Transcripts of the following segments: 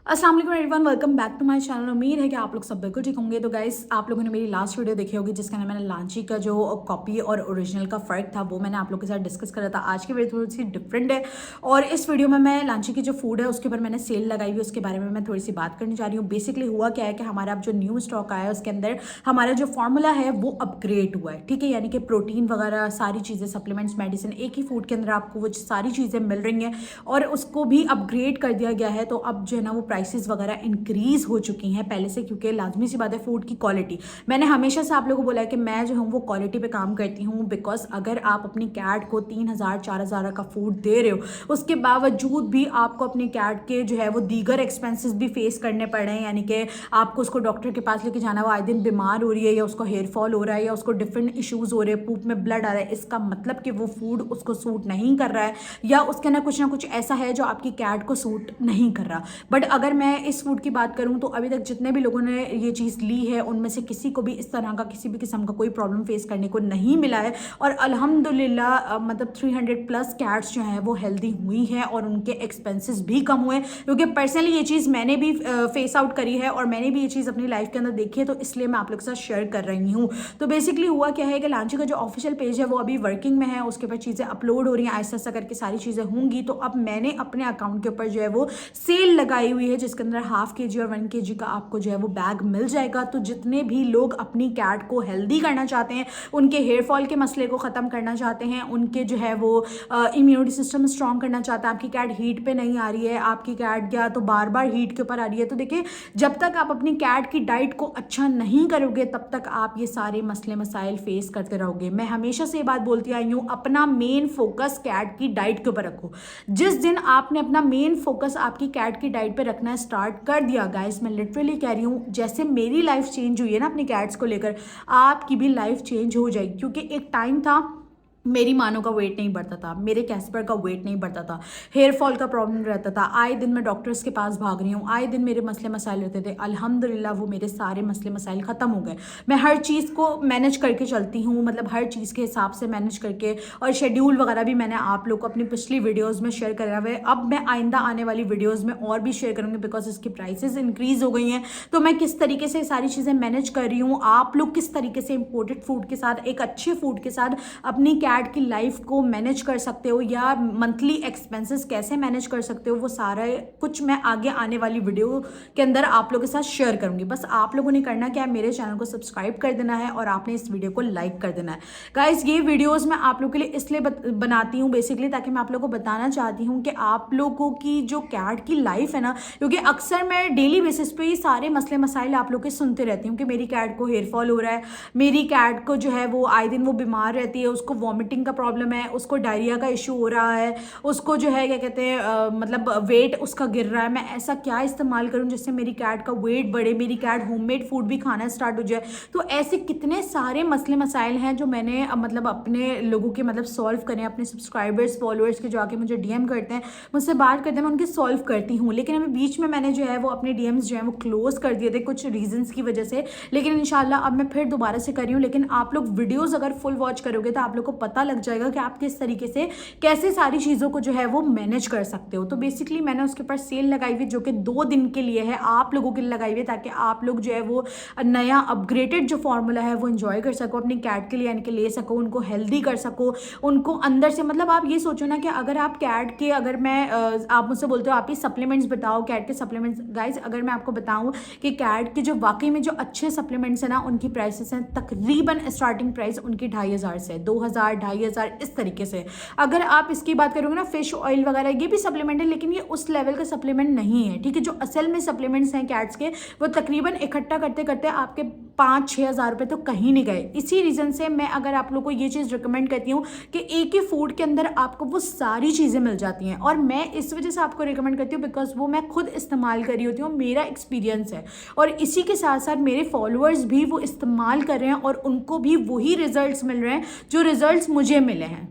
अस्सलाम वालेकुम everyone, welcome back to my channel. उम्मीद है कि आप लोग सब बिल्कुल ठीक होंगे। तो गाइस, आप लोगों ने मेरी लास्ट वीडियो देखी होगी जिसका नाम मैंने लांची का जो कॉपी और ओरिजिनल का फ़र्क था वो मैंने आप लोगों के साथ डिस्कस करा था। आज की वीडियो थोड़ी सी डिफरेंट है और इस वीडियो में मैं लांची की जो फूड है उसके ऊपर मैंने सेल लगाई हुई, उसके बारे में मैं थोड़ी सी बात करने जा रही हूँ। बेसिकली हुआ क्या है कि हमारा अब जो न्यू स्टॉक आया है उसके अंदर हमारा जो फार्मूला है वो अपग्रेड हुआ है, ठीक है। यानी कि प्रोटीन वगैरह सारी चीज़ें, सप्लीमेंट्स, मेडिसिन, एक ही फूड के अंदर आपको वो सारी चीज़ें मिल रही हैं और उसको भी अपग्रेड कर दिया गया है। तो अब जो है ना वो प्राइसेस वगैरह इंक्रीज हो चुकी हैं पहले से, क्योंकि लाजमी सी बात है फूड की क्वालिटी। मैंने हमेशा से आप लोगों को बोला है कि मैं जो हूँ वो क्वालिटी पे काम करती हूँ, बिकॉज अगर आप अपनी कैट को 3,000 4,000 का फूड दे रहे हो उसके बावजूद भी आपको अपनी कैट के जो है वो दीगर एक्सपेंसेस भी फेस करने पड़ रहे हैं। यानी कि आपको उसको डॉक्टर के पास लेके जाना, वो आए दिन बीमार हो रही है या उसको हेयर फॉल हो रहा है या उसको डिफरेंट इश्यूज हो रहे हैं, पूप में ब्लड आ रहा है, इसका मतलब कि वो फूड उसको सूट नहीं कर रहा है या उसके ना कुछ ऐसा है जो आपकी कैट को सूट नहीं कर रहा। बट अगर मैं इस फूड की बात करूं तो अभी तक जितने भी लोगों ने ये चीज़ ली है उनमें से किसी को भी इस तरह का किसी भी किस्म का कोई प्रॉब्लम फेस करने को नहीं मिला है। और अल्हम्दुलिल्लाह मतलब 300 प्लस कैट्स जो हैं वो हेल्दी हुई हैं और उनके एक्सपेंसेस भी कम हुए, क्योंकि पर्सनली ये चीज़ मैंने भी फेस आउट करी है और मैंने भी ये चीज़ अपनी लाइफ के अंदर देखी है, तो इसलिए मैं आप लोग के साथ शेयर कर रही हूँ। तो बेसिकली हुआ क्या है कि लांची का जो ऑफिशियल पेज है वो अभी वर्किंग में है, उसके ऊपर चीज़ें अपलोड हो रही हैं, ऐसा ऐसा करके सारी चीज़ें होंगी। तो अब मैंने अपने अकाउंट के ऊपर जो है वो सेल लगाई हुई है जिसके अंदर ½ kg और 1 kg का आपको जो है वो बैग मिल जाएगा। तो जितने भी लोग अपनी कैट को हेल्दी करना चाहते हैं, उनके हेयर फॉल के मसले को ख़त्म करना चाहते हैं, उनके जो है वो इम्यूनिटी सिस्टम स्ट्रॉन्ग करना चाहते हैं, आपकी कैट हीट पे नहीं आ रही है, आपकी कैट या तो बार बार हीट के ऊपर आ रही है, तो देखिए जब तक आप अपनी कैट की डाइट को अच्छा नहीं करोगे तब तक आप ये सारे मसले मसाइल फेस करते रहोगे। मैं हमेशा से ये बात बोलती आई हूँ, अपना मेन फोकस कैट की डाइट के ऊपर रखो। जिस दिन आपने अपना मेन फोकस आपकी कैट की डाइट पे रखना स्टार्ट कर दिया गाइस, मैं लिटरली कह रही हूँ, जैसे मेरी लाइफ चेंज हुई है ना अपनी कैट्स को लेकर, आपकी भी लाइफ चेंज हो जाएगी। क्योंकि एक टाइम था मेरी मानो का वेट नहीं बढ़ता था, मेरे कैस्पर का वेट नहीं बढ़ता था, हेयर फॉल का प्रॉब्लम रहता था, आए दिन मैं डॉक्टर्स के पास भाग रही हूँ, आए दिन मेरे मसले मसाइल रहते थे। अल्हम्दुलिल्लाह वो मेरे सारे मसले मसाइल ख़त्म हो गए। मैं हर चीज़ को मैनेज करके चलती हूँ, मतलब हर चीज़ के हिसाब से मैनेज करके, और शेड्यूल वगैरह भी मैंने आप लोग को अपनी पिछली वीडियोज़ में शेयर करा हुआ है। अब मैं आइंदा आने वाली वीडियोज़ में और भी शेयर करूँगी, बिकॉज इसकी प्राइसेस इंक्रीज़ हो गई हैं। तो मैं किस तरीके से सारी चीज़ें मैनेज कर रही हूँ, आप लोग किस तरीके से इम्पोर्टेड फूड के साथ, एक अच्छे फूड के साथ अपनी कैट की लाइफ को मैनेज कर सकते हो या मंथली एक्सपेंसेस कैसे मैनेज कर सकते हो, वो सारा कुछ मैं आगे आने वाली वीडियो के अंदर आप लोगों के साथ शेयर करूंगी। बस आप लोगों ने करना क्या है, मेरे चैनल को सब्सक्राइब कर देना है और आपने इस वीडियो को लाइक कर देना है। गाइस, ये वीडियोस मैं आप लोगों के लिए इसलिए बनाती हूँ बेसिकली ताकि मैं आप लोगों को बताना चाहती हूँ कि आप लोगों की जो कैट की लाइफ है ना, क्योंकि अक्सर मैं डेली बेसिस पे ये सारे मसले मसाइल आप लोग के सुनते रहती हूँ कि मेरी कैट को हेयर फॉल हो रहा है, मेरी कैट को जो है वो आए दिन वो बीमार रहती है, उसको वॉमिटिंग का प्रॉब्लम है, उसको डायरिया का इशू हो रहा है, उसको जो है क्या कहते हैं मतलब वेट उसका गिर रहा है। मैं ऐसा क्या इस्तेमाल करूं जिससे मेरी कैट का वेट बढ़े, मेरी कैट होममेड फूड भी खाना स्टार्ट हो जाए। तो ऐसे कितने सारे मसले मसाइल हैं जो मैंने मतलब अपने लोगों के मतलब सॉल्व करें, अपने सब्सक्राइबर्स फॉलोअर्स के जो आके मुझे डीएम करते हैं, मुझसे बात करते हैं, मैं उनके सॉल्व करती हूँ। लेकिन अभी बीच में मैंने जो है वो अपने डीएम्स जो है वो क्लोज कर दिए थे कुछ रीजंस की वजह से, लेकिन इंशाल्लाह अब मैं फिर दोबारा से कर रही हूँ। लेकिन आप लोग वीडियोस अगर फुल वॉच करोगे तो आप लोग को पता लग जाएगा कि आप किस तरीके से कैसे सारी चीज़ों को जो है वो मैनेज कर सकते हो। तो बेसिकली मैंने उसके ऊपर सेल लगाई हुई जो कि 2 दिन के लिए है, आप लोगों के लिए लगाई हुई है, ताकि आप लोग जो है वो नया अपग्रेडेड जो फार्मूला है वो एंजॉय कर सको, अपनी कैट के लिए यानी कि ले सको, उनको हेल्दी कर सको, उनको अंदर से। मतलब आप ये सोचो ना कि अगर आप कैट के, अगर मैं आप मुझसे बोलते हो आप ही सप्लीमेंट्स बताओ, कैट के सप्लीमेंट्स, गाइज अगर मैं आपको बताऊं कि कैट के जो वाकई में जो अच्छे सप्लीमेंट्स है ना उनकी प्राइसेस हैं तकरीबन स्टार्टिंग प्राइस उनकी 2,500 से 2,000 2,500 इस तरीके से। अगर आप इसकी बात करोगे ना, फिश ऑयल वगैरह ये भी सप्लीमेंट है, लेकिन ये उस लेवल का सप्लीमेंट नहीं है, ठीक है। जो असल में सप्लीमेंट्स हैं कैट्स के वो तकरीबन इकट्ठा करते करते आपके 5-6 हज़ार रुपये तो कहीं नहीं गए। इसी रीज़न से मैं अगर आप लोग को ये चीज़ रिकमेंड करती हूँ कि एक ही फूड के अंदर आपको वो सारी चीज़ें मिल जाती हैं, और मैं इस वजह से आपको रिकमेंड करती हूँ बिकॉज वो मैं खुद इस्तेमाल कर रही होती हूँ, मेरा एक्सपीरियंस है, और इसी के साथ साथ मेरे फॉलोअर्स भी वो इस्तेमाल कर रहे हैं और उनको भी वही रिजल्ट्स मिल रहे हैं जो रिजल्ट्स मुझे मिले हैं।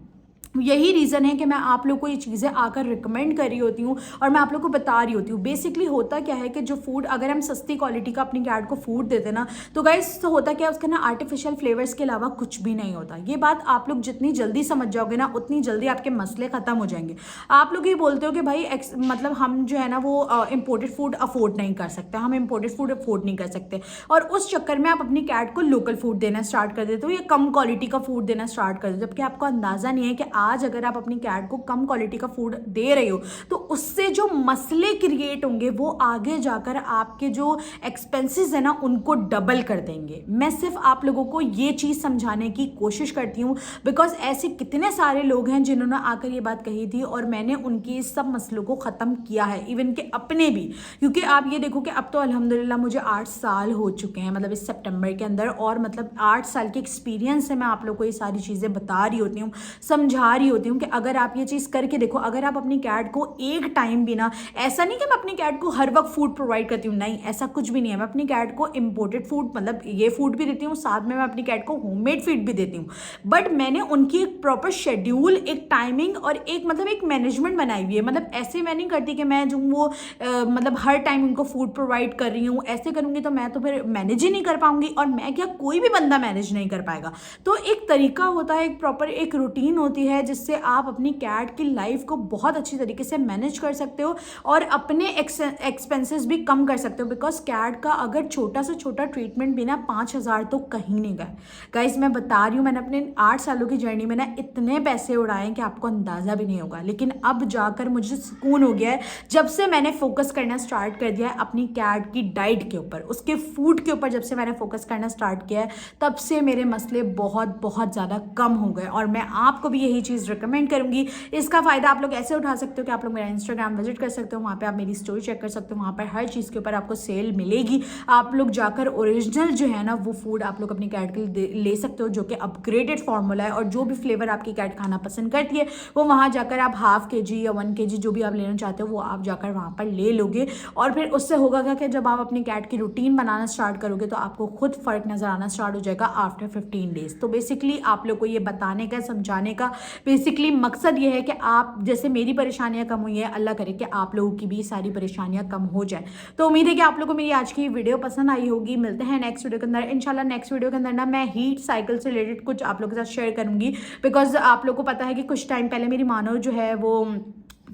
यही रीज़न है कि मैं आप लोग को ये चीज़ें आकर रिकमेंड कर रही होती हूँ और मैं आप लोग को बता रही होती हूँ। बेसिकली होता क्या है कि जो फूड अगर हम सस्ती क्वालिटी का अपनी कैट को फूड देते ना, तो गाइस तो होता क्या है, उसका ना आर्टिफिशियल फ्लेवर्स के अलावा कुछ भी नहीं होता। ये बात आप लोग जितनी जल्दी समझ जाओगे ना, उतनी जल्दी आपके मसले ख़त्म हो जाएंगे। आप लोग ये बोलते हो कि भाई मतलब हम जो है ना वो इम्पोर्टेड फूड अफोर्ड नहीं कर सकते, हम इम्पोर्टेड फूड अफोर्ड नहीं कर सकते, और उस चक्कर में आप अपनी कैट को लोकल फूड देना स्टार्ट कर देते हो या कम क्वालिटी का फूड देना स्टार्ट कर देते हो, जबकि आपको अंदाज़ा नहीं है कि आज अगर आप अपनी कैट को कम क्वालिटी का फूड दे रहे हो तो उससे जो मसले क्रिएट होंगे वो आगे जाकर आपके जो एक्सपेंसेस है ना उनको डबल कर देंगे। मैं सिर्फ आप लोगों को ये चीज़ समझाने की कोशिश करती हूँ, बिकॉज ऐसे कितने सारे लोग हैं जिन्होंने आकर ये बात कही थी और मैंने उनके सब मसलों को ख़त्म किया है, इवन के अपने भी। क्योंकि आप ये देखो कि अब तो अल्हम्दुलिल्लाह मुझे 8 साल हो चुके हैं, मतलब इस सितंबर के अंदर, और मतलब 8 साल के एक्सपीरियंस से मैं आप लोग को ये सारी चीज़ें बता रही होती हूँ, समझा रही होती हूँ कि अगर आप ये चीज़ करके देखो, अगर आप अपनी कैट को एक टाइम भी ना, ऐसा नहीं कि मैं अपनी कैट को हर वक्त फूड प्रोवाइड करती हूँ, नहीं ऐसा कुछ भी नहीं है। मैं अपनी कैट को इम्पोर्टेड फूड मतलब ये फूड भी देती हूँ, साथ में मैं अपनी कैट को होममेड फीड भी देती हूँ, बट मैंने उनकी एक प्रॉपर शेड्यूल, एक टाइमिंग और एक मतलब एक मैनेजमेंट बनाई हुई है। मतलब ऐसे मैं नहीं करती कि मैं जो वो मतलब हर टाइम उनको फूड प्रोवाइड कर रही हूँ, ऐसे करूँगी तो मैं तो फिर मैनेज ही नहीं कर पाऊंगी, और मैं क्या कोई भी बंदा मैनेज नहीं कर पाएगा। तो एक तरीका होता है, एक प्रॉपर एक रूटीन होती है जिससे आप अपनी कैट की लाइफ को बहुत अच्छी तरीके से मैनेज कर सकते हो और अपने एक्सपेंसेस भी कम कर सकते हो। बिकॉज कैट का अगर छोटा से छोटा ट्रीटमेंट भी ना 5,000 तो कहीं नहीं गए। गाइज मैं बता रही हूँ, मैंने अपने 8 सालों की जर्नी में ना इतने पैसे उड़ाए कि आपको अंदाज़ा भी नहीं होगा। लेकिन अब जाकर मुझे सुकून हो गया है जब से मैंने फोकस करना स्टार्ट कर दिया है अपनी कैट की डाइट के ऊपर, उसके फूड के ऊपर। जब से मैंने फोकस करना स्टार्ट किया है तब से मेरे मसले बहुत बहुत ज़्यादा कम हो गए, और मैं आपको भी यही चीज़ रिकमेंड करूँगी। इसका फ़ायदा आप लोग ऐसे उठा सकते हो कि आप लोग मेरा इंस्टाग्राम विजिट कर सकते हो, वहाँ पे आप मेरी स्टोरी चेक कर सकते हो, वहाँ पर हर चीज़ के ऊपर आपको सेल मिलेगी। आप लोग जाकर ओरिजिनल जो है ना वो फूड आप लोग अपनी कैट के लिए ले सकते हो, जो कि अपग्रेडेड फार्मूला है, और जो भी फ्लेवर आपकी कैट खाना पसंद करती है वो वहाँ जाकर आप ½ kg या 1 kg जो भी आप लेना चाहते हो वो आप जाकर वहाँ पर ले लोगे। और फिर उससे होगा क्या कि जब आप अपनी कैट की रूटीन बनाना स्टार्ट करोगे तो आपको खुद फ़र्क नज़र आना स्टार्ट हो जाएगा आफ्टर 15 डेज़। तो बेसिकली आप लोग को ये बताने का, समझाने का बेसिकली मकसद ये है कि आप जैसे मेरी परेशानियां कम हुई है, अल्लाह करे कि आप लोगों की भी सारी परेशानियां कम हो जाए। तो उम्मीद है कि आप लोगों को मेरी आज की वीडियो पसंद आई होगी। मिलते हैं नेक्स्ट वीडियो के अंदर इंशाल्लाह। नेक्स्ट वीडियो के अंदर ना मैं हीट साइकिल से रिलेटेड कुछ आप लोगों के साथ शेयर करूंगी, बिकॉज आप लोग को पता है कि कुछ टाइम पहले मेरी मानो जो है वो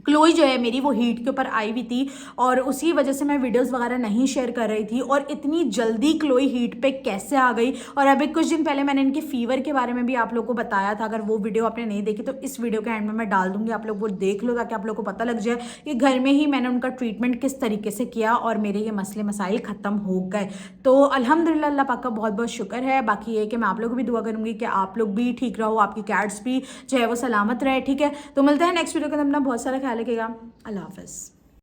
क्लोई जो है मेरी वो हीट के ऊपर आई हुई थी, और उसी वजह से मैं वीडियोस वगैरह नहीं शेयर कर रही थी। और इतनी जल्दी क्लोई हीट पे कैसे आ गई, और अभी कुछ दिन पहले मैंने इनके फीवर के बारे में भी आप लोगों को बताया था। अगर वो वीडियो आपने नहीं देखी तो इस वीडियो के एंड में मैं डाल दूंगी, आप लोग वो देख लो ताकि आप लोग को पता लग जाए कि घर में ही मैंने उनका ट्रीटमेंट किस तरीके से किया और मेरे ये मसले मसाइल ख़त्म हो गए। तो अल्हम्दुलिल्लाह अल्लाह पाक का बहुत बहुत शुक्र है। बाकी ये कि मैं आप लोग को भी दुआ करूँगी कि आप लोग भी ठीक रहो, आपकी कैट्स भी जो है वो सलामत रहे। ठीक है, तो मिलते हैं नेक्स्ट वीडियो के अंदर। अपना बहुत सारा ख्याल रखिएगा। अल्लाह हाफ़िज़।